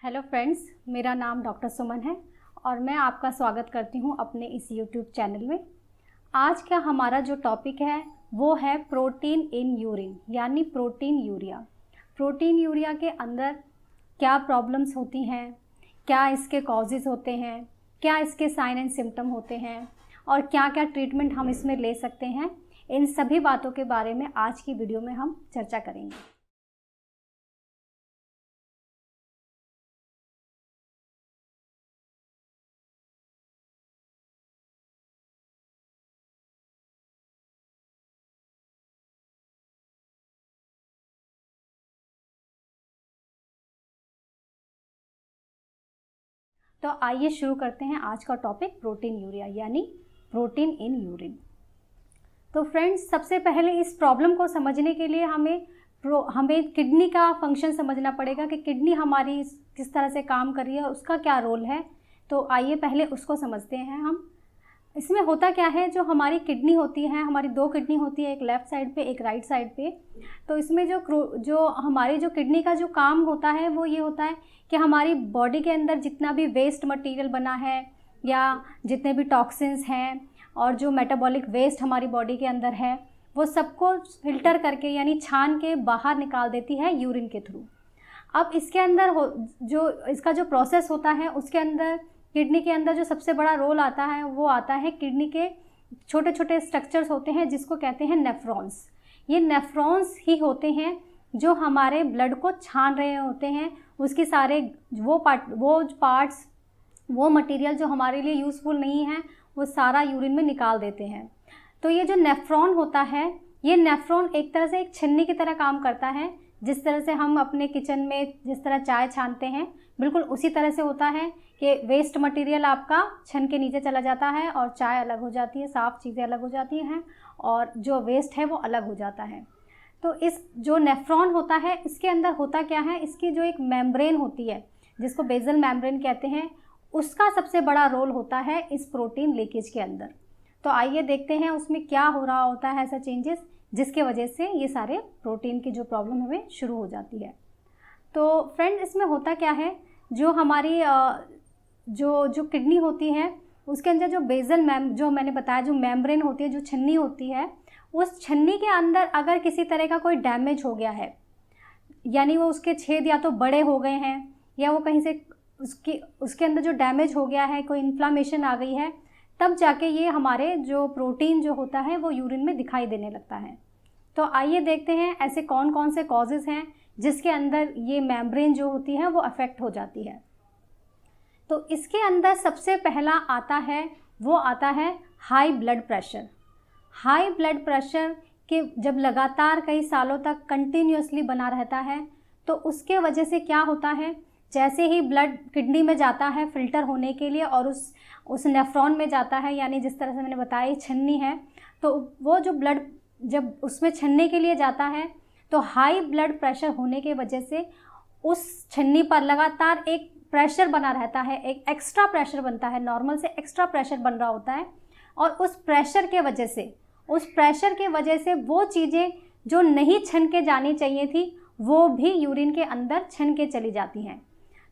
Hello friends, मेरा नाम doctor सुमन है और मैं आपका स्वागत करती हूं अपने इस यूट्यूब चैनल में। आज का हमारा जो टॉपिक है वो है प्रोटीन इन यूरिन, यानी प्रोटीन यूरिया। प्रोटीन यूरिया के अंदर क्या प्रॉब्लम्स होती हैं, क्या इसके कॉजेज़ होते हैं, क्या इसके साइन एंड सिम्टम होते हैं और क्या क्या ट्रीटमेंट हम इसमें ले सकते हैं, इन सभी बातों के बारे में आज की वीडियो में हम चर्चा करेंगे। तो आइए शुरू करते हैं आज का टॉपिक प्रोटीन यूरिया यानी प्रोटीन इन यूरिन। तो फ्रेंड्स, सबसे पहले इस प्रॉब्लम को समझने के लिए हमें किडनी का फंक्शन समझना पड़ेगा कि किडनी हमारी किस तरह से काम कर रही है, उसका क्या रोल है। तो आइए पहले उसको समझते हैं हम। इसमें होता क्या है, जो हमारी किडनी होती है, हमारी दो किडनी होती है, एक लेफ़्ट साइड पे एक राइट साइड पे। तो इसमें जो हमारी जो किडनी का जो काम होता है वो ये होता है कि हमारी बॉडी के अंदर जितना भी वेस्ट मटेरियल बना है या जितने भी टॉक्सिन्स हैं और जो मेटाबॉलिक वेस्ट हमारी बॉडी के अंदर है वो सबको फिल्टर करके यानी छान के बाहर निकाल देती है यूरिन के थ्रू। अब इसके अंदर जो इसका जो प्रोसेस होता है उसके अंदर किडनी के अंदर जो सबसे बड़ा रोल आता है वो आता है किडनी के छोटे छोटे स्ट्रक्चर्स होते हैं जिसको कहते हैं नेफ्रॉन्स। ये नेफ्रॉन्स ही होते हैं जो हमारे ब्लड को छान रहे होते हैं, उसके सारे वो पार्ट्स वो मटेरियल जो हमारे लिए यूज़फुल नहीं है वो सारा यूरिन में निकाल देते हैं। तो ये जो नेफ्रॉन होता है, ये नेफ्रॉन एक तरह से एक छन्नी की तरह काम करता है। जिस तरह से हम अपने किचन में जिस तरह चाय छानते हैं, बिल्कुल उसी तरह से होता है कि वेस्ट मटेरियल आपका छन के नीचे चला जाता है और चाय अलग हो जाती है, साफ़ चीज़ें अलग हो जाती हैं और जो वेस्ट है वो अलग हो जाता है। तो इस जो नेफ्रॉन होता है इसके अंदर होता क्या है, इसकी जो एक मेम्ब्रेन होती है जिसको बेसल मेम्ब्रेन कहते हैं, उसका सबसे बड़ा रोल होता है इस प्रोटीन लीकेज के अंदर। तो आइए देखते हैं उसमें क्या हो रहा होता है ऐसा चेंजेस जिसके वजह से ये सारे प्रोटीन की जो प्रॉब्लम हमें शुरू हो जाती है। तो फ्रेंड, इसमें होता क्या है, जो हमारी जो किडनी होती है उसके अंदर जो मैंने बताया जो मेम्ब्रेन होती है, जो छन्नी होती है, उस छन्नी के अंदर अगर किसी तरह का कोई डैमेज हो गया है, यानी वो उसके छेद या तो बड़े हो गए हैं या वो कहीं से उसके अंदर जो डैमेज हो गया है, कोई इन्फ्लामेशन आ गई है, तब जाके ये हमारे जो प्रोटीन जो होता है वो यूरिन में दिखाई देने लगता है। तो आइए देखते हैं ऐसे कौन कौन से कॉजेज़ हैं जिसके अंदर ये मेम्ब्रेन जो होती है वो अफेक्ट हो जाती है। तो इसके अंदर सबसे पहला आता है high blood pressure. High blood pressure के जब लगातार कई सालों तक कंटिन्यूसली बना रहता है तो उसके वजह से क्या होता है, जैसे ही ब्लड किडनी में जाता है फ़िल्टर होने के लिए और उस नेफ्रॉन में जाता है, यानी जिस तरह से मैंने बताया छन्नी है, तो वो जो ब्लड जब उसमें छन्ने के लिए जाता है तो हाई ब्लड प्रेशर होने के वजह से उस छन्नी पर लगातार एक प्रेशर बना रहता है, एक एक्स्ट्रा प्रेशर बनता है, नॉर्मल से एक्स्ट्रा प्रेशर बन रहा होता है। और उस प्रेशर के वजह से वो चीज़ें जो नहीं छन के जानी चाहिए थी वो भी यूरिन के अंदर छन के चली जाती हैं।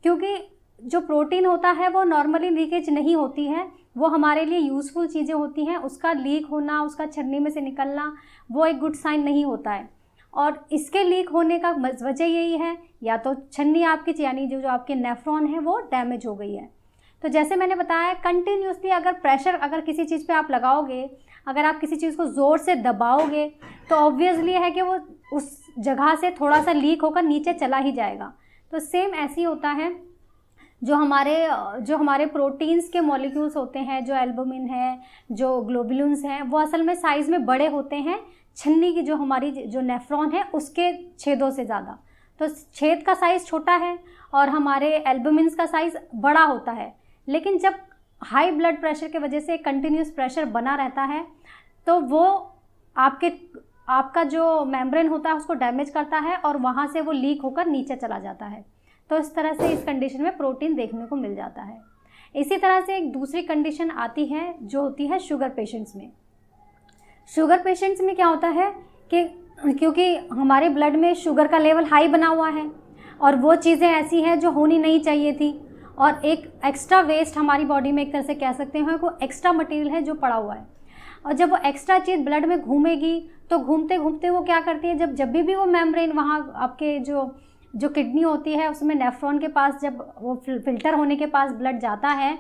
क्योंकि जो प्रोटीन होता है वो नॉर्मली लीकेज नहीं होती है, वो हमारे लिए यूज़फुल चीज़ें होती हैं, उसका लीक होना, उसका छन्नी में से निकलना वो एक गुड साइन नहीं होता है। और इसके लीक होने का वजह यही है, या तो छन्नी आपकी यानी जो आपके नेफ्रॉन है वो डैमेज हो गई है। तो जैसे मैंने बताया, कंटिन्यूसली अगर प्रेशर अगर किसी चीज़ पे आप लगाओगे, अगर आप किसी चीज़ को ज़ोर से दबाओगे तो ऑब्वियसली है कि वो उस जगह से थोड़ा सा लीक होकर नीचे चला ही जाएगा। तो सेम ऐसे ही होता है, जो हमारे प्रोटीन्स के मॉलिक्यूल्स होते हैं, जो एल्बुमिन है, जो ग्लोबुलिन्स हैं, वो असल में साइज़ में बड़े होते हैं छन्नी की जो हमारी जो नेफ्रॉन है उसके छेदों से ज़्यादा। तो छेद का साइज़ छोटा है और हमारे एल्बुमिन्स का साइज़ बड़ा होता है। लेकिन जब हाई ब्लड प्रेशर के वजह से कंटिन्यूस प्रेशर बना रहता है तो वो आपका जो मेम्ब्रेन होता है उसको डैमेज करता है और वहाँ से वो लीक होकर नीचे चला जाता है। तो इस तरह से इस कंडीशन में प्रोटीन देखने को मिल जाता है। इसी तरह से एक दूसरी कंडीशन आती है जो होती है शुगर पेशेंट्स में। शुगर पेशेंट्स में क्या होता है कि क्योंकि हमारे ब्लड में शुगर का लेवल हाई बना हुआ है और वो चीज़ें ऐसी हैं जो होनी नहीं चाहिए थी, और एक एक्स्ट्रा वेस्ट हमारी बॉडी में एक तरह से कह सकते हैं वो एक्स्ट्रा मटेरियल है जो पड़ा हुआ है। और जब वो एक्स्ट्रा चीज़ ब्लड में घूमेगी तो घूमते घूमते वो क्या करती है, जब भी वो मेम्ब्रेन वहाँ आपके जो किडनी होती है उसमें नेफ्रॉन के पास जब वो फिल्टर होने के पास ब्लड जाता है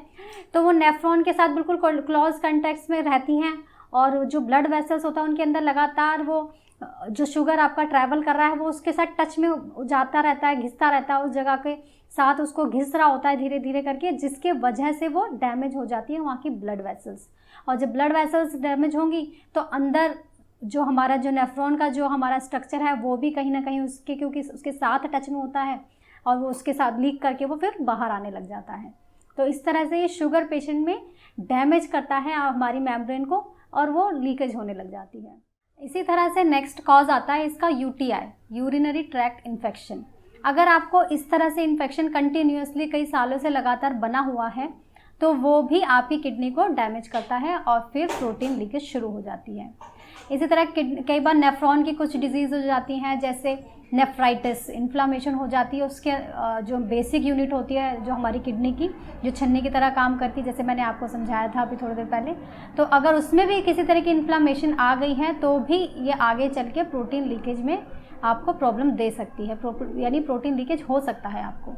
तो वो नेफ्रॉन के साथ बिल्कुल क्लोज कॉन्टैक्ट में रहती हैं, और जो ब्लड वेसल्स होता है उनके अंदर लगातार वो जो शुगर आपका ट्रैवल कर रहा है वो उसके साथ टच में जाता रहता है, घिसता रहता है, उस जगह के साथ उसको घिस रहा होता है धीरे धीरे करके, जिसके वजह से वो डैमेज हो जाती है वहाँ की ब्लड वेसल्स। और जब ब्लड वेसल्स डैमेज होंगी तो अंदर जो हमारा जो नेफ्रॉन का जो हमारा स्ट्रक्चर है वो भी कहीं ना कहीं उसके क्योंकि उसके साथ टच में होता है और वो उसके साथ लीक करके वो फिर बाहर आने लग जाता है। तो इस तरह से ये शुगर पेशेंट में डैमेज करता है हमारी मेम्ब्रेन को और वो लीकेज होने लग जाती है। इसी तरह से नेक्स्ट कॉज आता है इसका यूटीआई, यूरिनरी ट्रैक्ट इन्फेक्शन। अगर आपको इस तरह से इन्फेक्शन कंटिन्यूसली कई सालों से लगातार बना हुआ है तो वो भी आपकी किडनी को डैमेज करता है और फिर प्रोटीन लीकेज शुरू हो जाती है। इसी तरह कई बार नेफ्रॉन की कुछ डिजीज़ हो जाती हैं, जैसे नेफ्राइटिस, इन्फ्लामेशन हो जाती है उसके जो बेसिक यूनिट होती है जो हमारी किडनी की, जो छन्नी की तरह काम करती है, जैसे मैंने आपको समझाया था अभी थोड़ी देर पहले। तो अगर उसमें भी किसी तरह की इन्फ्लामेशन आ गई है तो भी ये आगे चल के प्रोटीन लीकेज में आपको प्रॉब्लम दे सकती है, यानी प्रोटीन लीकेज हो सकता है आपको।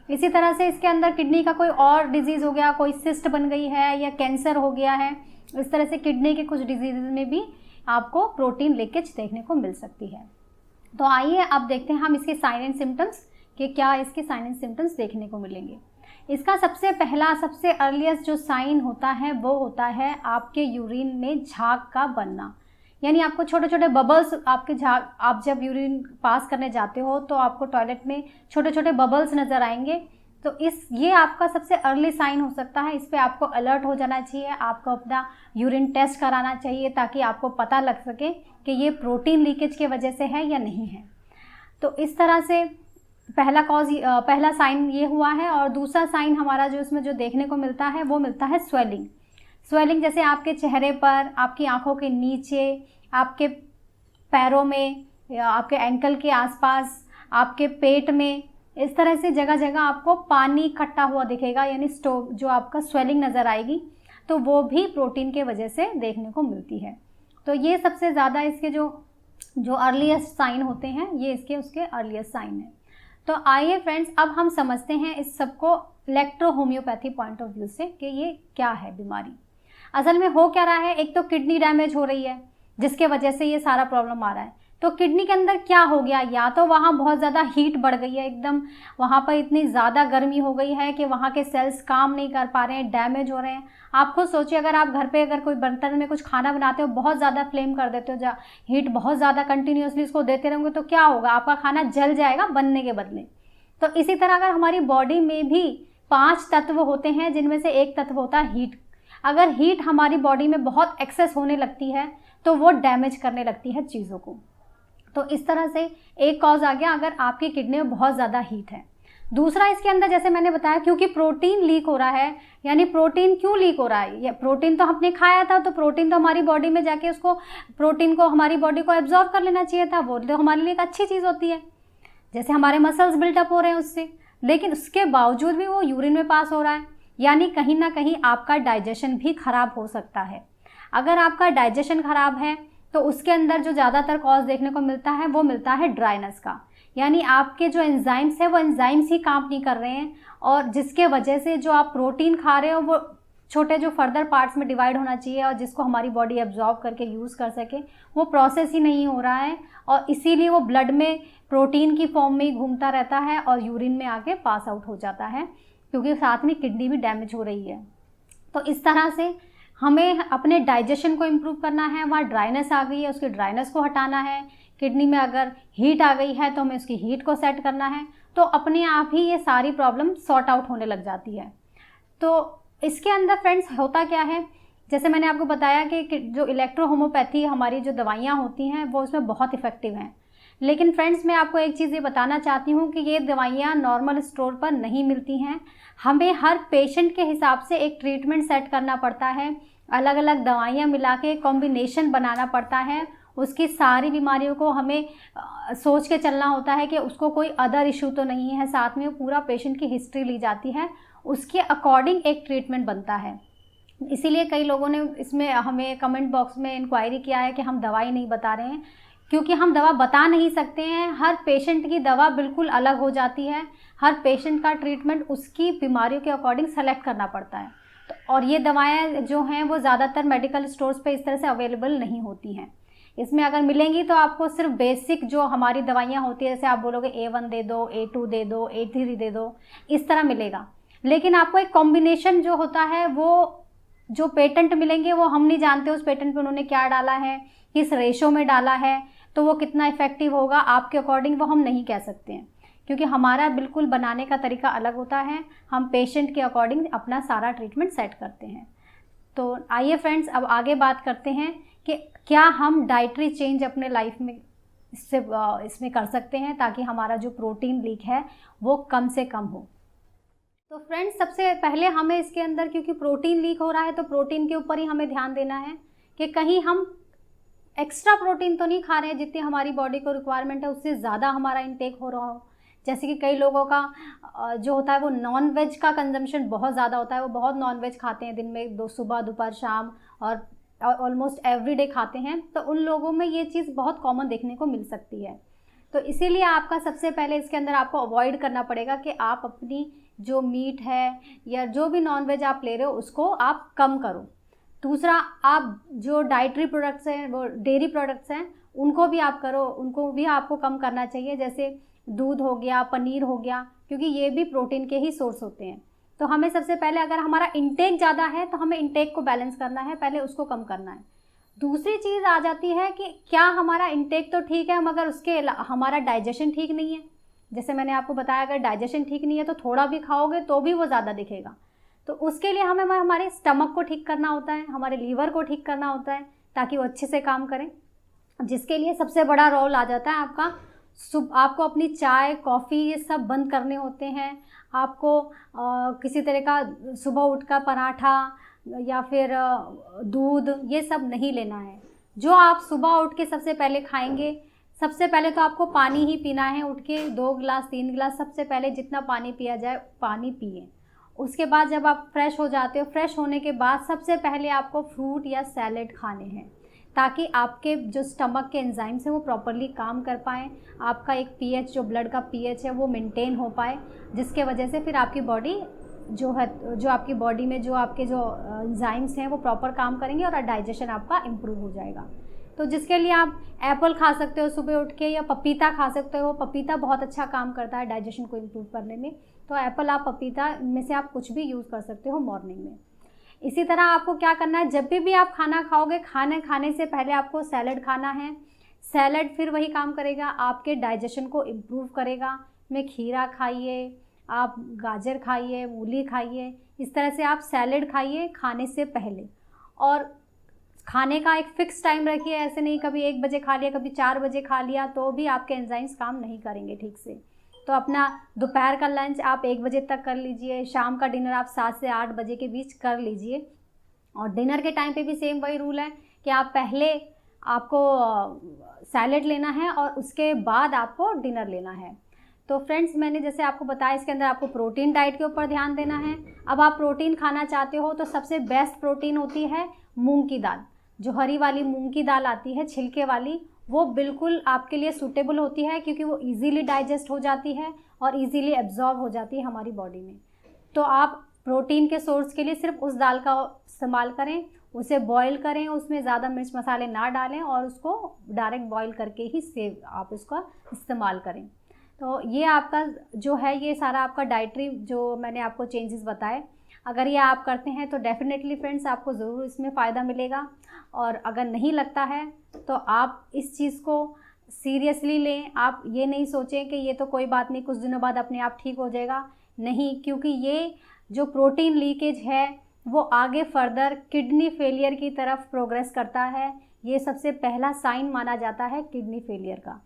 इसी तरह से इसके अंदर किडनी का कोई और डिजीज़ हो गया, कोई सिस्ट बन गई है या कैंसर हो गया है, इस तरह से किडनी के कुछ डिजीज़ में भी आपको प्रोटीन लीकेज देखने को मिल सकती है। तो आइए अब देखते हैं हम इसके साइन एंड सिम्टम्स कि क्या इसके साइन एंड सिम्टम्स देखने को मिलेंगे। इसका सबसे अर्लीस्ट जो साइन होता है वो होता है आपके यूरिन में झाग का बनना, यानी आपको छोटे छोटे बबल्स आपके झाग, आप जब यूरिन पास करने जाते हो तो आपको टॉयलेट में छोटे छोटे बबल्स नज़र आएंगे। तो ये आपका सबसे अर्ली साइन हो सकता है, इस पे आपको अलर्ट हो जाना चाहिए, आपको अपना यूरिन टेस्ट कराना चाहिए ताकि आपको पता लग सके कि ये प्रोटीन लीकेज की वजह से है या नहीं है। तो इस तरह से पहला साइन ये हुआ है। और दूसरा साइन हमारा जो इसमें जो देखने को मिलता है वो मिलता है स्वेलिंग, जैसे आपके चेहरे पर, आपकी आंखों के नीचे, आपके पैरों में, आपके एंकल के आसपास, आपके पेट में, इस तरह से जगह जगह आपको पानी इकट्ठा हुआ दिखेगा, यानी जो आपका स्वेलिंग नज़र आएगी, तो वो भी प्रोटीन के वजह से देखने को मिलती है। तो ये सबसे ज़्यादा इसके जो अर्लीस्ट साइन होते हैं ये उसके अर्लीस्ट साइन है। तो आइए फ्रेंड्स अब हम समझते हैं इस सबको electro homeopathy point of view से कि ये क्या है बीमारी। असल में हो क्या रहा है, एक तो किडनी डैमेज हो रही है जिसके वजह से ये सारा प्रॉब्लम आ रहा है। तो किडनी के अंदर क्या हो गया, या तो वहाँ बहुत ज़्यादा हीट बढ़ गई है, एकदम वहाँ पर इतनी ज़्यादा गर्मी हो गई है कि वहाँ के सेल्स काम नहीं कर पा रहे हैं, डैमेज हो रहे हैं। आप खुद सोचिए, अगर आप घर पे अगर कोई बर्तन में कुछ खाना बनाते हो, बहुत ज़्यादा फ्लेम कर देते हो, हीट बहुत ज़्यादा कंटिन्यूसली उसको देते रहोगे तो क्या होगा, आपका खाना जल जाएगा बनने के बदले। तो इसी तरह अगर हमारी बॉडी में भी 5 तत्व होते हैं जिनमें से एक तत्व होता है हीट। अगर हीट हमारी बॉडी में बहुत एक्सेस होने लगती है तो वो डैमेज करने लगती है चीज़ों को। तो इस तरह से एक कॉज आ गया अगर आपकी किडनी में बहुत ज़्यादा हीट है। दूसरा इसके अंदर जैसे मैंने बताया, क्योंकि प्रोटीन लीक हो रहा है, यानी प्रोटीन क्यों लीक हो रहा है, या प्रोटीन तो हमने खाया था तो प्रोटीन तो हमारी बॉडी में जाके उसको प्रोटीन को हमारी बॉडी को एब्जॉर्ब कर लेना चाहिए था, वो तो हमारे लिए एक अच्छी चीज़ होती है, जैसे हमारे मसल्स बिल्टअप हो रहे हैं उससे। लेकिन उसके बावजूद भी वो यूरिन में पास हो रहा है, यानी कहीं ना कहीं आपका डाइजेशन भी खराब हो सकता है। अगर आपका डाइजेशन खराब है तो उसके अंदर जो ज़्यादातर कॉज देखने को मिलता है वो मिलता है ड्राइनेस का, यानी आपके जो एंजाइम्स है वो एंजाइम्स ही काम नहीं कर रहे हैं, और जिसके वजह से जो आप प्रोटीन खा रहे हो वो छोटे जो फर्दर पार्ट्स में डिवाइड होना चाहिए और जिसको हमारी बॉडी एब्जॉर्ब करके यूज़ कर सके, वो प्रोसेस ही नहीं हो रहा है, और इसीलिए वो ब्लड में प्रोटीन की फॉर्म में ही घूमता रहता है और यूरिन में आके पास आउट हो जाता है, क्योंकि साथ में किडनी भी डैमेज हो रही है। तो इस तरह से हमें अपने डाइजेशन को इम्प्रूव करना है। वहाँ ड्राइनेस आ गई है, उसकी ड्राइनेस को हटाना है। किडनी में अगर हीट आ गई है तो हमें उसकी हीट को सेट करना है, तो अपने आप ही ये सारी प्रॉब्लम सॉर्ट आउट होने लग जाती है। तो इसके अंदर फ्रेंड्स होता क्या है, जैसे मैंने आपको बताया कि जो इलेक्ट्रो होम्योपैथी हमारी जो दवाइयाँ होती हैं वो उसमें बहुत इफ़ेक्टिव हैं। लेकिन फ्रेंड्स मैं आपको एक चीज़ ये बताना चाहती हूँ कि ये दवाइयाँ नॉर्मल स्टोर पर नहीं मिलती हैं। हमें हर पेशेंट के हिसाब से एक ट्रीटमेंट सेट करना पड़ता है, अलग अलग दवाइयाँ मिला के कॉम्बिनेशन बनाना पड़ता है, उसकी सारी बीमारियों को हमें सोच के चलना होता है कि उसको कोई अदर इशू तो नहीं है, साथ में पूरा पेशेंट की हिस्ट्री ली जाती है, उसके अकॉर्डिंग एक ट्रीटमेंट बनता है। इसीलिए कई लोगों ने इसमें हमें कमेंट बॉक्स में इंक्वायरी किया है कि हम दवाई नहीं बता रहे हैं, क्योंकि हम दवा बता नहीं सकते हैं। हर पेशेंट की दवा बिल्कुल अलग हो जाती है, हर पेशेंट का ट्रीटमेंट उसकी बीमारियों के अकॉर्डिंग सेलेक्ट करना पड़ता है। तो और ये दवाएं जो हैं वो ज़्यादातर मेडिकल स्टोर्स पे इस तरह से अवेलेबल नहीं होती हैं। इसमें अगर मिलेंगी तो आपको सिर्फ बेसिक जो हमारी दवाइयाँ होती है, जैसे आप बोलोगे A1 दे दो, A2 दे दो, A3 दे दो, इस तरह मिलेगा। लेकिन आपको एक कॉम्बिनेशन जो होता है, वो जो पेटेंट मिलेंगे वो हम नहीं जानते उस पेटेंट पे उन्होंने क्या डाला है, किस रेशो में डाला है, तो वो कितना इफेक्टिव होगा आपके अकॉर्डिंग वो हम नहीं कह सकते हैं, क्योंकि हमारा बिल्कुल बनाने का तरीका अलग होता है। हम पेशेंट के अकॉर्डिंग अपना सारा ट्रीटमेंट सेट करते हैं। तो आइए फ्रेंड्स, अब आगे बात करते हैं कि क्या हम डाइटरी चेंज अपने लाइफ में इसमें कर सकते हैं ताकि हमारा जो प्रोटीन लीक है वो कम से कम हो। तो फ्रेंड्स, सबसे पहले हमें इसके अंदर, क्योंकि प्रोटीन लीक हो रहा है तो प्रोटीन के ऊपर ही हमें ध्यान देना है कि कहीं हम एक्स्ट्रा प्रोटीन तो नहीं खा रहे हैं जितनी हमारी बॉडी को रिक्वायरमेंट है, उससे ज़्यादा हमारा इंटेक हो रहा हो। जैसे कि कई लोगों का जो होता है वो नॉन वेज का कंजम्पशन बहुत ज़्यादा होता है, वो बहुत नॉन वेज खाते हैं दिन में, सुबह दोपहर शाम, और ऑलमोस्ट एवरीडे खाते हैं। तो उन लोगों में ये चीज़ बहुत कॉमन देखने को मिल सकती है। तो इसीलिए आपका सबसे पहले इसके अंदर आपको अवॉइड करना पड़ेगा कि आप अपनी जो मीट है या जो भी नॉन वेज आप ले रहे हो उसको आप कम करो। दूसरा, आप जो डाइटरी प्रोडक्ट्स हैं, वो डेयरी प्रोडक्ट्स हैं, उनको भी आप करो, उनको भी आपको कम करना चाहिए। जैसे दूध हो गया, पनीर हो गया, क्योंकि ये भी प्रोटीन के ही सोर्स होते हैं। तो हमें सबसे पहले, अगर हमारा इंटेक ज़्यादा है तो हमें इंटेक को बैलेंस करना है, पहले उसको कम करना है। दूसरी चीज़ आ जाती है कि क्या हमारा इंटेक तो ठीक है मगर उसके हमारा डाइजेशन ठीक नहीं है। जैसे मैंने आपको बताया, अगर डाइजेशन ठीक नहीं है तो थोड़ा भी खाओगे तो भी वो ज़्यादा दिखेगा। तो उसके लिए हमें हमारे स्टमक को ठीक करना होता है, हमारे लीवर को ठीक करना होता है ताकि वो अच्छे से काम करें, जिसके लिए सबसे बड़ा रोल आ जाता है आपका। आपको अपनी चाय, कॉफ़ी, ये सब बंद करने होते हैं। आपको किसी तरह का सुबह उठ कर पराठा या फिर दूध, ये सब नहीं लेना है। जो आप सुबह उठ के सबसे पहले खाएंगे, सबसे पहले तो आपको पानी ही पीना है। उठ के 2 गिलास 3 गिलास सबसे पहले जितना पानी पिया जाए पानी पिए। उसके बाद जब आप फ्रेश हो जाते हो, फ्रेश होने के बाद सबसे पहले आपको फ्रूट या सैलेड खाने हैं, ताकि आपके जो स्टमक के एंजाइम्स हैं वो प्रॉपरली काम कर पाएँ, आपका एक पीएच, जो ब्लड का पीएच है वो मेंटेन हो पाए, जिसके वजह से फिर आपकी बॉडी जो है, जो आपकी बॉडी में जो आपके जो एंजाइम्स हैं वो प्रॉपर काम करेंगे और डाइजेशन आपका इम्प्रूव हो जाएगा। तो जिसके लिए आप एप्पल खा सकते हो सुबह उठ के, या पपीता खा सकते हो। पपीता बहुत अच्छा काम करता है डाइजेशन को इम्प्रूव करने में। तो एप्पल, आप पपीता, इनमें से आप कुछ भी यूज़ कर सकते हो मॉर्निंग में। इसी तरह आपको क्या करना है, जब भी आप खाना खाओगे, खाने से पहले आपको सैलड खाना है। सैलड फिर वही काम करेगा, आपके डाइजेशन को इम्प्रूव करेगा। में खीरा खाइए, आप गाजर खाइए, मूली खाइए, इस तरह से आप सैलड खाइए खाने से पहले। और खाने का एक फ़िक्स टाइम रखिए, ऐसे नहीं कभी 1 बजे खा लिया, कभी 4 बजे खा लिया, तो भी आपके एंजाइम्स काम नहीं करेंगे ठीक से। तो अपना दोपहर का लंच आप 1 बजे तक कर लीजिए, शाम का डिनर आप 7 से 8 बजे के बीच कर लीजिए। और डिनर के टाइम पे भी सेम वही रूल है कि आप पहले आपको सैलेड लेना है और उसके बाद आपको डिनर लेना है। तो फ्रेंड्स, मैंने जैसे आपको बताया, इसके अंदर आपको प्रोटीन डाइट के ऊपर ध्यान देना है। अब आप प्रोटीन खाना चाहते हो तो सबसे बेस्ट प्रोटीन होती है मूंग की दाल। जो हरी वाली मूंग की दाल आती है, छिलके वाली, वो बिल्कुल आपके लिए सूटेबल होती है, क्योंकि वो इजीली डाइजेस्ट हो जाती है और इजीली एब्जॉर्ब हो जाती है हमारी बॉडी में। तो आप प्रोटीन के सोर्स के लिए सिर्फ उस दाल का इस्तेमाल करें, उसे बॉईल करें, उसमें ज़्यादा मिर्च मसाले ना डालें और उसको डायरेक्ट बॉईल करके ही आप उसका इस्तेमाल करें। तो ये आपका जो है, ये सारा आपका डाइटरी जो मैंने आपको चेंजेस बताए, अगर ये आप करते हैं तो डेफिनेटली फ्रेंड्स आपको ज़रूर इसमें फ़ायदा मिलेगा। और अगर नहीं लगता है तो आप इस चीज़ को सीरियसली लें। आप ये नहीं सोचें कि ये तो कोई बात नहीं, कुछ दिनों बाद अपने आप ठीक हो जाएगा। नहीं, क्योंकि ये जो प्रोटीन लीकेज है वो आगे फर्दर किडनी फेलियर की तरफ प्रोग्रेस करता है। ये सबसे पहला साइन माना जाता है किडनी फेलियर का।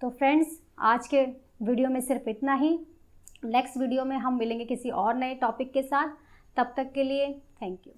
तो फ्रेंड्स, आज के वीडियो में सिर्फ इतना ही। नेक्स्ट वीडियो में हम मिलेंगे किसी और नए टॉपिक के साथ। तब तक के लिए थैंक यू।